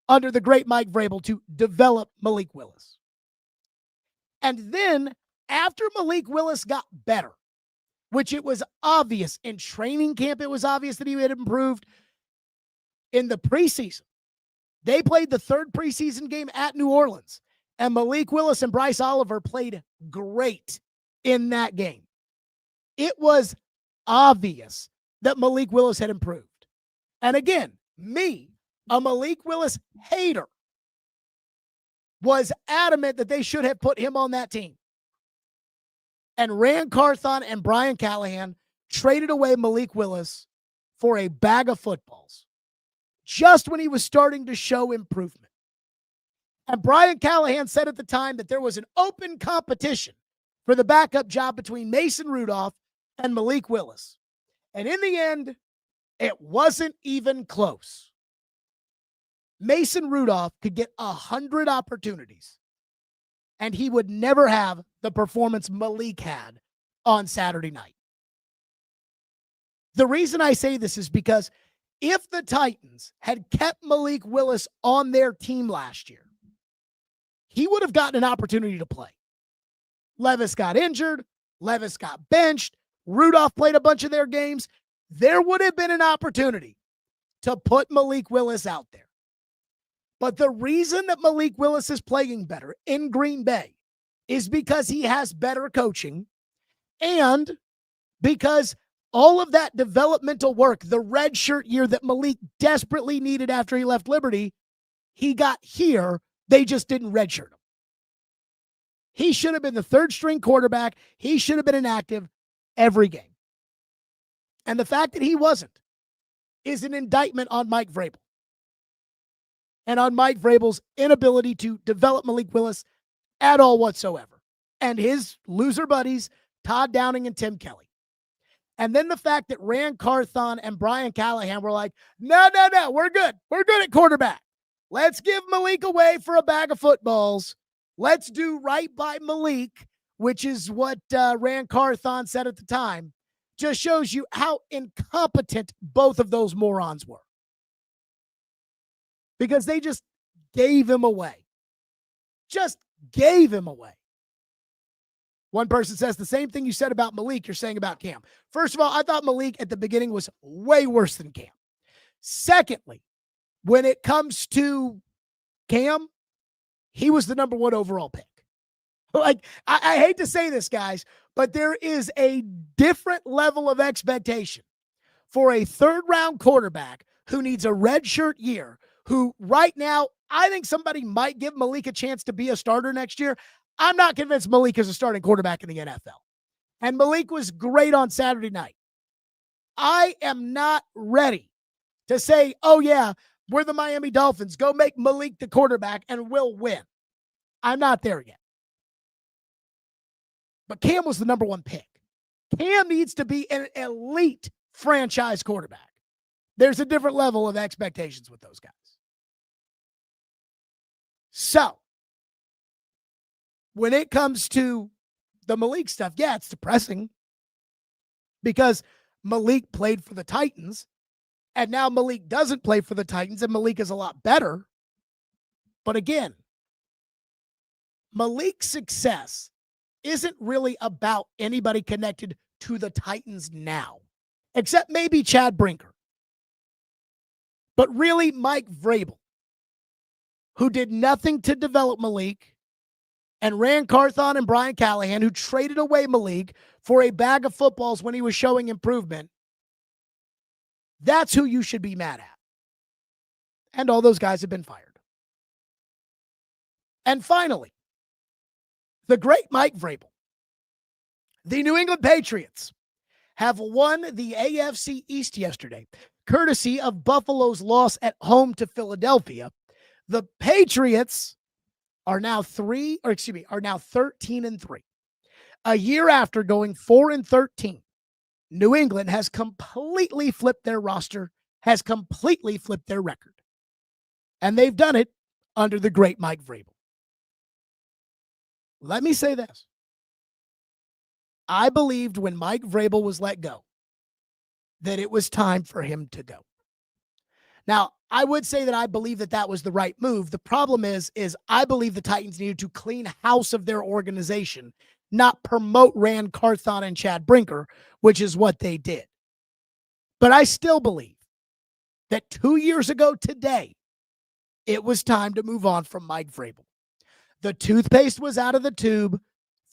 under the great Mike Vrabel to develop Malik Willis. And then after Malik Willis got better, which it was obvious in training camp, it was obvious that he had improved in the preseason. They played the third preseason game at New Orleans, and Malik Willis and Bryce Oliver played great in that game. It was obvious that Malik Willis had improved. And again, me, a Malik Willis hater, was adamant that they should have put him on that team. And Ran Carthon and Brian Callahan traded away Malik Willis for a bag of footballs just when he was starting to show improvement. And Brian Callahan said at the time that there was an open competition for the backup job between Mason Rudolph and Malik Willis. And in the end, it wasn't even close. Mason Rudolph could get 100 opportunities, and he would never have the performance Malik had on Saturday night. The reason I say this is because if the Titans had kept Malik Willis on their team last year, he would have gotten an opportunity to play. Levis got injured. Levis got benched. Rudolph played a bunch of their games. There would have been an opportunity to put Malik Willis out there. But the reason that Malik Willis is playing better in Green Bay is because he has better coaching and because all of that developmental work, the redshirt year that Malik desperately needed after he left Liberty, he got here. They just didn't redshirt him. He should have been the third string quarterback. He should have been inactive every game. And the fact that he wasn't is an indictment on Mike Vrabel and on Mike Vrabel's inability to develop Malik Willis at all whatsoever, and his loser buddies, Todd Downing and Tim Kelly. And then the fact that Ran Carthon and Brian Callahan were like, no, we're good. We're good at quarterback. Let's give Malik away for a bag of footballs. Let's do right by Malik, which is what Ran Carthon said at the time. Just shows you how incompetent both of those morons were. Because they just gave him away. Just gave him away. One person says the same thing you said about Malik, you're saying about Cam. First of all, I thought Malik at the beginning was way worse than Cam. Secondly, when it comes to Cam, he was the number 1 overall pick. Like, I hate to say this, guys, but there is a different level of expectation for a third-round quarterback who needs a redshirt year, who right now, I think somebody might give Malik a chance to be a starter next year. I'm not convinced Malik is a starting quarterback in the NFL. And Malik was great on Saturday night. I am not ready to say, oh, yeah, we're the Miami Dolphins. Go make Malik the quarterback and we'll win. I'm not there yet. But Cam was the number 1 pick. Cam needs to be an elite franchise quarterback. There's a different level of expectations with those guys. So, when it comes to the Malik stuff, yeah, it's depressing because Malik played for the Titans and now Malik doesn't play for the Titans and Malik is a lot better. But again, Malik's success isn't really about anybody connected to the Titans now, except maybe Chad Brinker. But really, Mike Vrabel, who did nothing to develop Malik, and Ran Carthon and Brian Callahan, who traded away Malik for a bag of footballs when he was showing improvement, that's who you should be mad at. And all those guys have been fired. And finally, the great Mike Vrabel. The New England Patriots have won the AFC East yesterday, courtesy of Buffalo's loss at home to Philadelphia. The Patriots are now 13-3. A year after going 4-13, New England has completely flipped their roster, has completely flipped their record. And they've done it under the great Mike Vrabel. Let me say this. I believed when Mike Vrabel was let go that it was time for him to go. Now, I would say that I believe that that was the right move. The problem is I believe the Titans needed to clean house of their organization, not promote Ran Carthon and Chad Brinker, which is what they did. But I still believe that 2 years ago today, it was time to move on from Mike Vrabel. The toothpaste was out of the tube.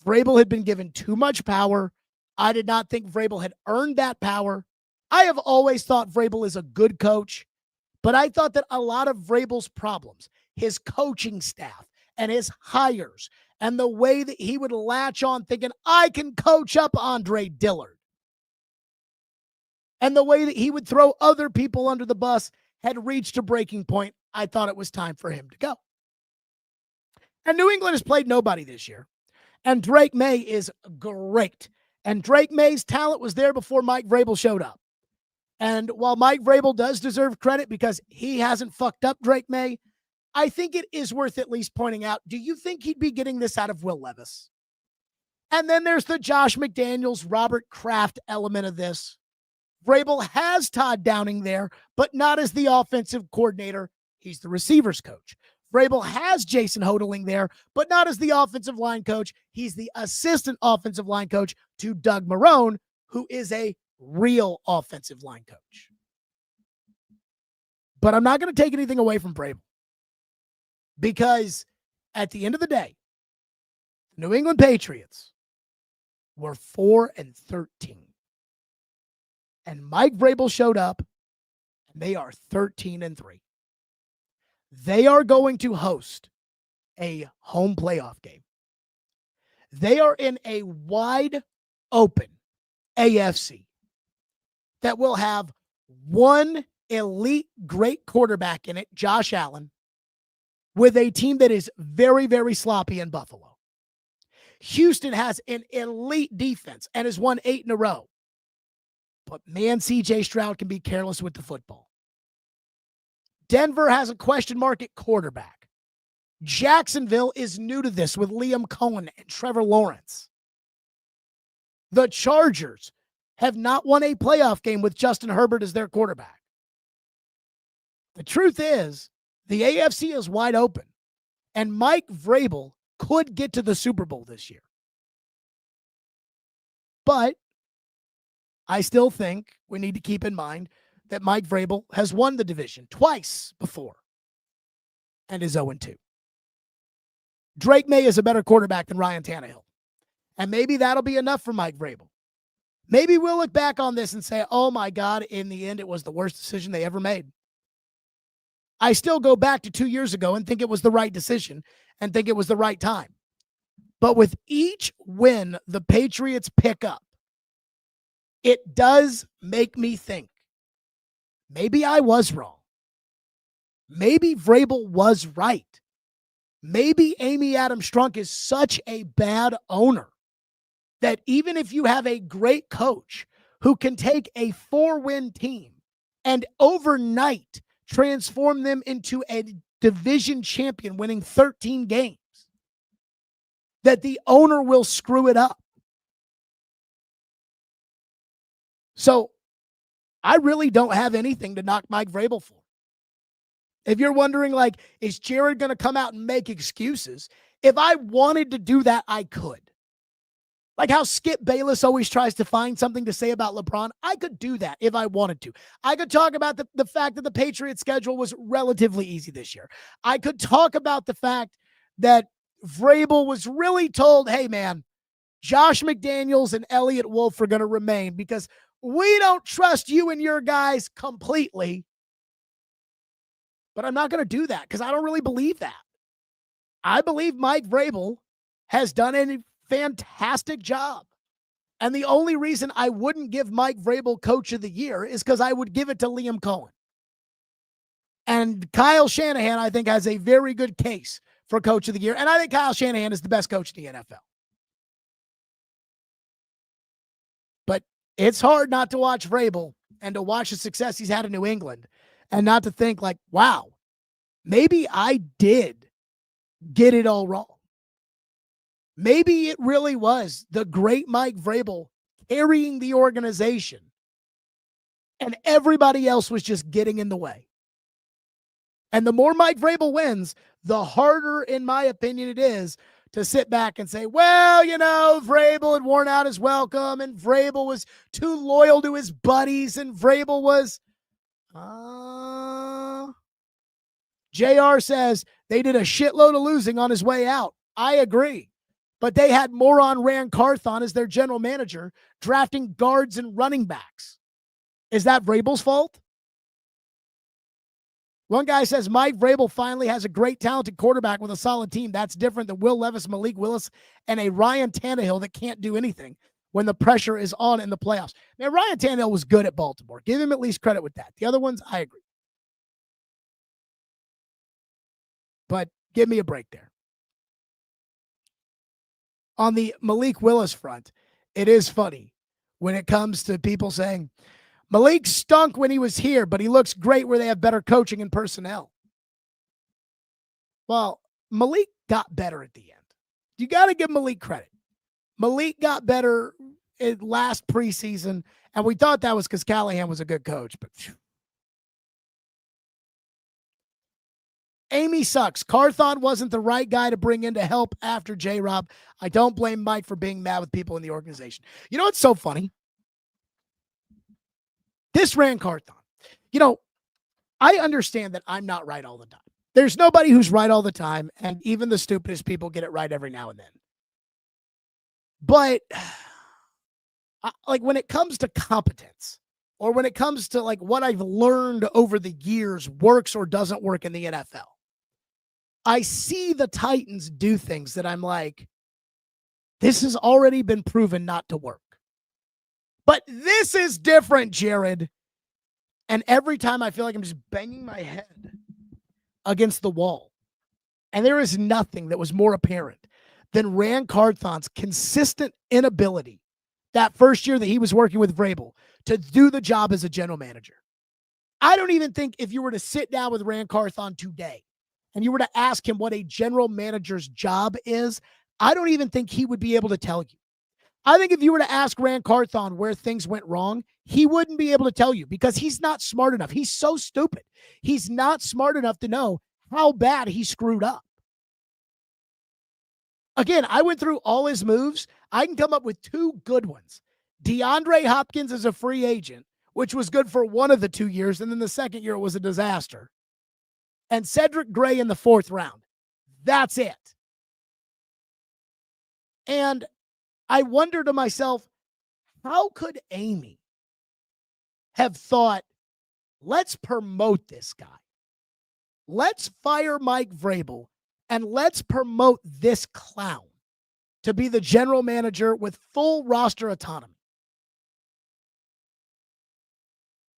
Vrabel had been given too much power. I did not think Vrabel had earned that power. I have always thought Vrabel is a good coach, but I thought that a lot of Vrabel's problems, his coaching staff and his hires, and the way that he would latch on thinking, I can coach up Andre Dillard, and the way that he would throw other people under the bus had reached a breaking point. I thought it was time for him to go. And New England has played nobody this year. And Drake May is great. And Drake May's talent was there before Mike Vrabel showed up. And while Mike Vrabel does deserve credit because he hasn't fucked up Drake May, I think it is worth at least pointing out, do you think he'd be getting this out of Will Levis? And then there's the Josh McDaniels, Robert Kraft element of this. Vrabel has Todd Downing there, but not as the offensive coordinator. He's the receivers coach. Vrabel has Jason Hodeling there, but not as the offensive line coach. He's the assistant offensive line coach to Doug Marrone, who is a real offensive line coach. But I'm not going to take anything away from Vrabel, because at the end of the day, the New England Patriots were 4-13. And Mike Vrabel showed up, and they are 13-3. They are going to host a home playoff game. They are in a wide open AFC that will have one elite great quarterback in it, Josh Allen, with a team that is very, very sloppy in Buffalo. Houston has an elite defense and has won 8 in a row. But man, CJ Stroud can be careless with the football. Denver has a question mark at quarterback. Jacksonville is new to this with Liam Cohen and Trevor Lawrence. The Chargers have not won a playoff game with Justin Herbert as their quarterback. The truth is, the AFC is wide open, and Mike Vrabel could get to the Super Bowl this year. But I still think we need to keep in mind that Mike Vrabel has won the division twice before and is 0-2. Drake May is a better quarterback than Ryan Tannehill. And maybe that'll be enough for Mike Vrabel. Maybe we'll look back on this and say, oh my God, in the end, it was the worst decision they ever made. I still go back to 2 years ago and think it was the right decision and think it was the right time. But with each win the Patriots pick up, it does make me think, maybe I was wrong. Maybe Vrabel was right. Maybe Amy Adams Strunk is such a bad owner that even if you have a great coach who can take a 4-win team and overnight transform them into a division champion winning 13 games, that the owner will screw it up. So I really don't have anything to knock Mike Vrabel for. If you're wondering, like, is Jared going to come out and make excuses? If I wanted to do that, I could. Like how Skip Bayless always tries to find something to say about LeBron, I could do that if I wanted to. I could talk about the fact that the Patriots' schedule was relatively easy this year. I could talk about the fact that Vrabel was really told, hey, man, Josh McDaniels and Elliott Wolf are going to remain because we don't trust you and your guys completely. But I'm not going to do that because I don't really believe that. I believe Mike Vrabel has done a fantastic job. And the only reason I wouldn't give Mike Vrabel Coach of the Year is because I would give it to Liam Cohen. And Kyle Shanahan, I think, has a very good case for Coach of the Year. And I think Kyle Shanahan is the best coach in the NFL. But it's hard not to watch Vrabel and to watch the success he's had in New England and not to think like, wow, maybe I did get it all wrong. Maybe it really was the great Mike Vrabel carrying the organization and everybody else was just getting in the way. And the more Mike Vrabel wins, the harder, in my opinion, it is to sit back and say, well, you know, Vrabel had worn out his welcome and Vrabel was too loyal to his buddies and Vrabel was, JR says they did a shitload of losing on his way out. I agree. But they had moron Ran Carthon as their general manager, drafting guards and running backs. Is that Vrabel's fault? One guy says Mike Vrabel finally has a great, talented quarterback with a solid team. That's different than Will Levis, Malik Willis, and a Ryan Tannehill that can't do anything when the pressure is on in the playoffs. Man, Ryan Tannehill was good at Baltimore. Give him at least credit with that. The other ones, I agree. But give me a break there. On the Malik Willis front, it is funny when it comes to people saying, Malik stunk when he was here, but he looks great where they have better coaching and personnel. Well, Malik got better at the end. You got to give Malik credit. Malik got better in last preseason, and we thought that was because Callahan was a good coach. But Amy sucks. Carthon wasn't the right guy to bring in to help after J-Rob. I don't blame Mike for being mad with people in the organization. You know what's so funny? This Ran Carthon. You know, I understand that I'm not right all the time. There's nobody who's right all the time, and even the stupidest people get it right every now and then. But like when it comes to competence, or when it comes to like what I've learned over the years works or doesn't work in the NFL, I see the Titans do things that I'm like, this has already been proven not to work. But this is different, Jared. And every time I feel like I'm just banging my head against the wall. And there is nothing that was more apparent than Ran Carthon's consistent inability that first year that he was working with Vrabel to do the job as a general manager. I don't even think if you were to sit down with Ran Carthon today and you were to ask him what a general manager's job is, I don't even think he would be able to tell you. I think if you were to ask Ran Carthon where things went wrong, he wouldn't be able to tell you because he's not smart enough. He's so stupid. He's not smart enough to know how bad he screwed up. Again, I went through all his moves. I can come up with two good ones. DeAndre Hopkins as a free agent, which was good for one of the 2 years, and then the second year it was a disaster. And Cedric Gray in the 4th round. That's it. And I wonder to myself, how could Amy have thought, let's promote this guy. Let's fire Mike Vrabel and let's promote this clown to be the general manager with full roster autonomy.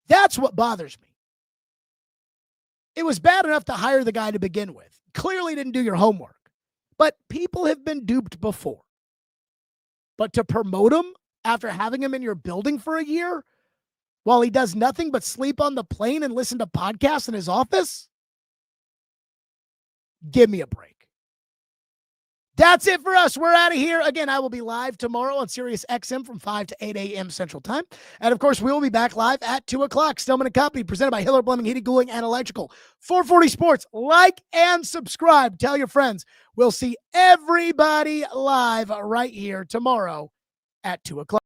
That's what bothers me. It was bad enough to hire the guy to begin with. Clearly didn't do your homework. But people have been duped before. But to promote him after having him in your building for a year while he does nothing but sleep on the plane and listen to podcasts in his office? Give me a break. That's it for us. We're out of here. Again, I will be live tomorrow on Sirius XM from 5 to 8 a.m. Central Time. And, of course, we will be back live at 2 o'clock. Stillman and Company, presented by Hiller Plumbing, Heating, Cooling, and Electrical. 440 Sports. Like and subscribe. Tell your friends. We'll see everybody live right here tomorrow at 2 o'clock.